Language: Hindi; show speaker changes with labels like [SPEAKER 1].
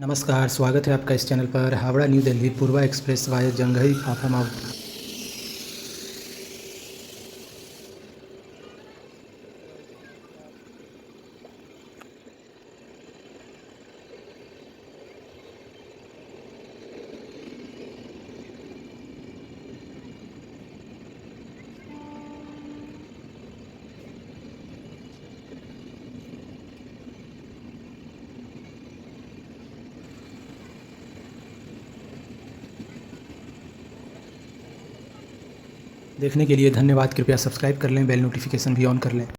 [SPEAKER 1] नमस्कार, स्वागत है आपका इस चैनल पर। हावड़ा न्यू दिल्ली पूर्वा एक्सप्रेस वाया जंघई फाफा। देखने के लिए धन्यवाद। कृपया सब्सक्राइब कर लें, बेल नोटिफिकेशन भी ऑन कर लें।